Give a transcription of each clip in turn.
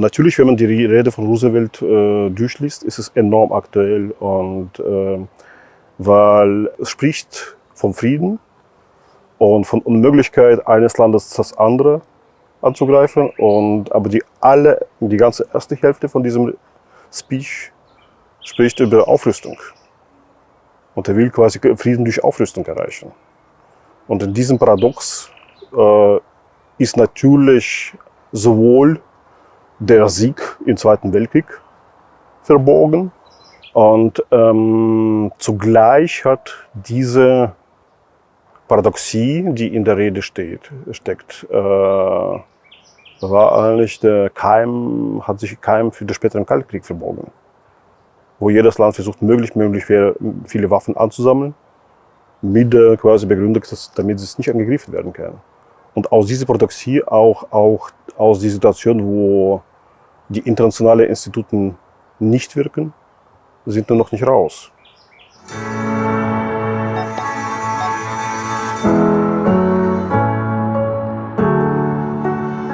Natürlich, wenn man die Rede von Roosevelt durchliest, ist es enorm aktuell. Und weil es spricht vom Frieden und von Unmöglichkeit eines Landes das andere anzugreifen. Aber die ganze erste Hälfte von diesem Speech spricht über Aufrüstung. Und er will quasi Frieden durch Aufrüstung erreichen. Und in diesem Paradox ist natürlich sowohl der Sieg im Zweiten Weltkrieg verborgen und zugleich hat diese Paradoxie, die in der Rede steckt, war eigentlich hat sich Keim für den späteren Kaltkrieg verborgen, wo jedes Land versucht, möglichst viele Waffen anzusammeln, mit der quasi Begründung, damit es nicht angegriffen werden kann. Und aus dieser Paradoxie, auch aus der Situation, wo die internationalen Institute nicht wirken, sind wir noch nicht raus.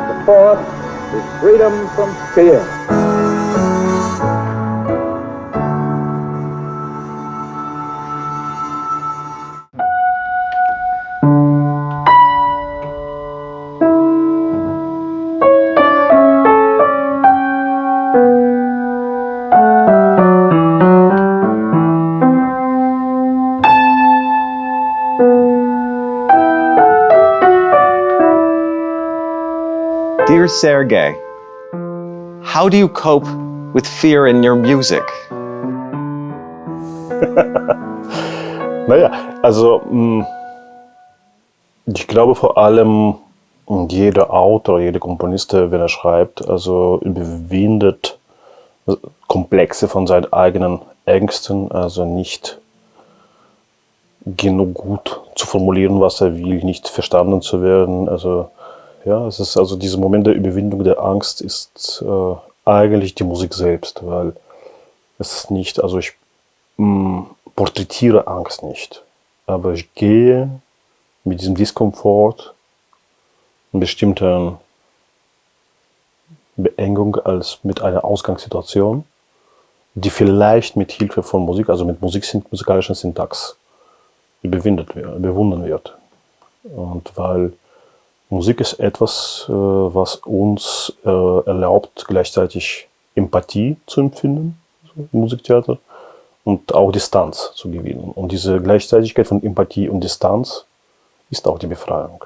The fourth is freedom from fear. Dear Sergei, how do you cope with fear in your music? Naja, also ich glaube vor allem jeder Autor, jeder Komponist, wenn er schreibt, also überwindet Komplexe von seinen eigenen Ängsten, also nicht genug gut zu formulieren, was er will, nicht verstanden zu werden. Also ja, es ist also dieser Moment der Überwindung der Angst ist eigentlich die Musik selbst, weil es ist nicht, also ich porträtiere Angst nicht, aber ich gehe mit diesem Diskomfort in bestimmten Beengung als mit einer Ausgangssituation, die vielleicht mit Hilfe von Musik, also mit musikalischen Syntax überwunden wird. Und weil Musik ist etwas, was uns erlaubt, gleichzeitig Empathie zu empfinden im Musiktheater und auch Distanz zu gewinnen. Und diese Gleichzeitigkeit von Empathie und Distanz ist auch die Befreiung.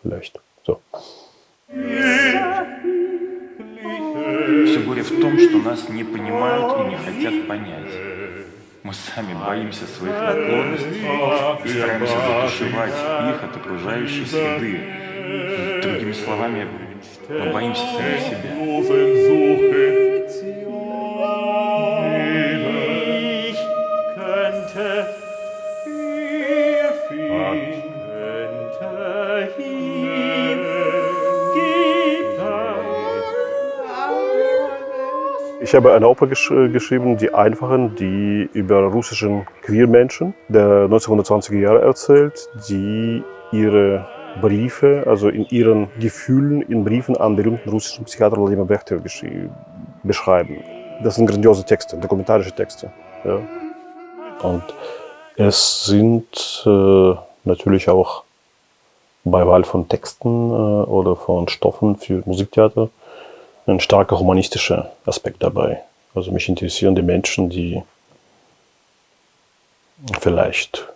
Vielleicht. So. Все горе в том, что нас не понимают и не хотят понять. Мы сами боимся своих наклонностей и стараемся затушевать их от окружающей среды. Другими словами, мы боимся самих себя. Ich habe eine Oper geschrieben, Die Einfachen, die über russischen Queermenschen der 1920er Jahre erzählt, die ihre Briefe, also in ihren Gefühlen in Briefen an berühmten russischen Psychiater Wladimir Bechtol beschreiben. Das sind grandiose Texte, dokumentarische Texte. Ja. Und es sind natürlich auch bei Wahl von Texten oder von Stoffen für Musiktheater ein starker humanistischer Aspekt dabei. Also mich interessieren die Menschen, die vielleicht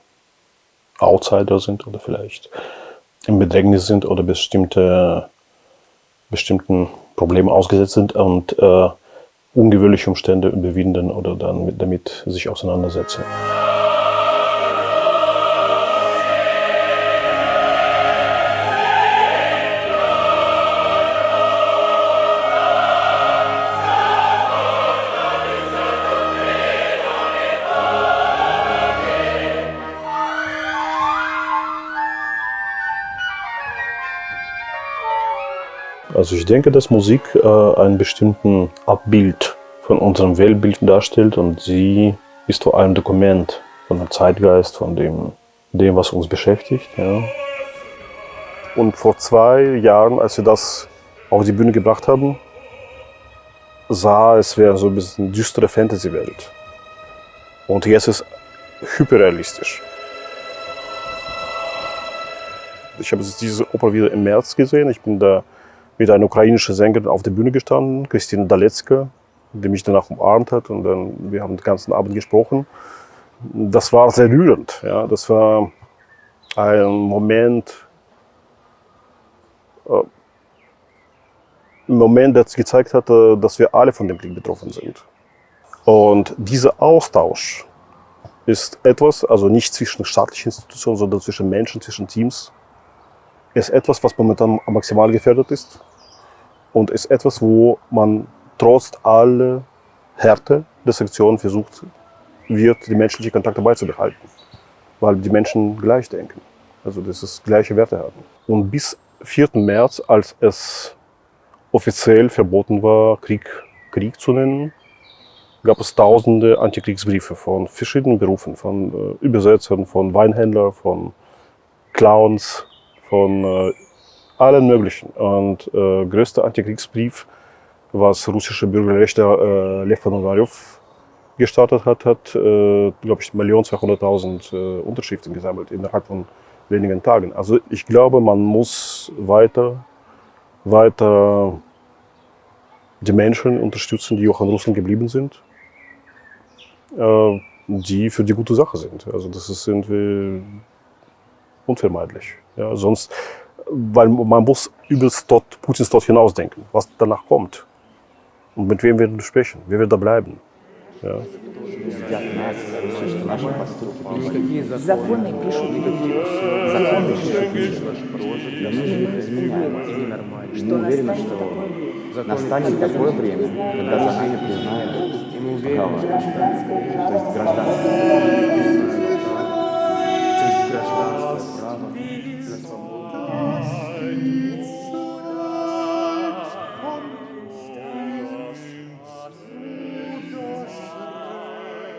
Outsider sind oder vielleicht im Bedrängnis sind oder bestimmten Problemen ausgesetzt sind und ungewöhnliche Umstände überwinden oder dann damit sich auseinandersetzen. Also ich denke, dass Musik ein bestimmtes Abbild von unserem Weltbild darstellt und sie ist vor allem Dokument von dem Zeitgeist, von dem was uns beschäftigt. Ja. Und vor 2 Jahren, als wir das auf die Bühne gebracht haben, sah, es wäre so ein bisschen düstere Fantasy-Welt. Und jetzt ist es hyperrealistisch. Ich habe diese Oper wieder im März gesehen. Ich bin da mit einer ukrainischen Sängerin auf der Bühne gestanden, Christina Dalecka, die mich danach umarmt hat. Und dann, wir haben den ganzen Abend gesprochen. Das war sehr rührend. Ja. Das war ein Moment, der gezeigt hat, dass wir alle von dem Krieg betroffen sind. Und dieser Austausch ist etwas, also nicht zwischen staatlichen Institutionen, sondern zwischen Menschen, zwischen Teams, ist etwas, was momentan maximal gefährdet ist. Und ist etwas, wo man trotz aller Härte der Sanktionen versucht wird, die menschlichen Kontakte beizubehalten. Weil die Menschen gleich denken. Also dass es gleiche Werte haben. Und bis 4. März, als es offiziell verboten war, Krieg zu nennen, gab es tausende Antikriegsbriefe von verschiedenen Berufen, von Übersetzern, von Weinhändlern, von Clowns, von allen möglichen. Und größter Antikriegsbrief, was russische Bürgerrechtler Lev Ponomarev gestartet hat, glaube ich, 1.200.000 Unterschriften gesammelt innerhalb von wenigen Tagen. Also ich glaube, man muss weiter die Menschen unterstützen, die auch in Russland geblieben sind, die für die gute Sache sind. Also das ist irgendwie unvermeidlich. Ja, sonst, weil man muss über Putins Tod hinausdenken, was danach kommt. Und mit wem werden wir sprechen? Wer wird da bleiben? Ja. Законы пишут люди. Законы пишут люди. Что настанет такое время. Настанет такое время, когда законы признают права. То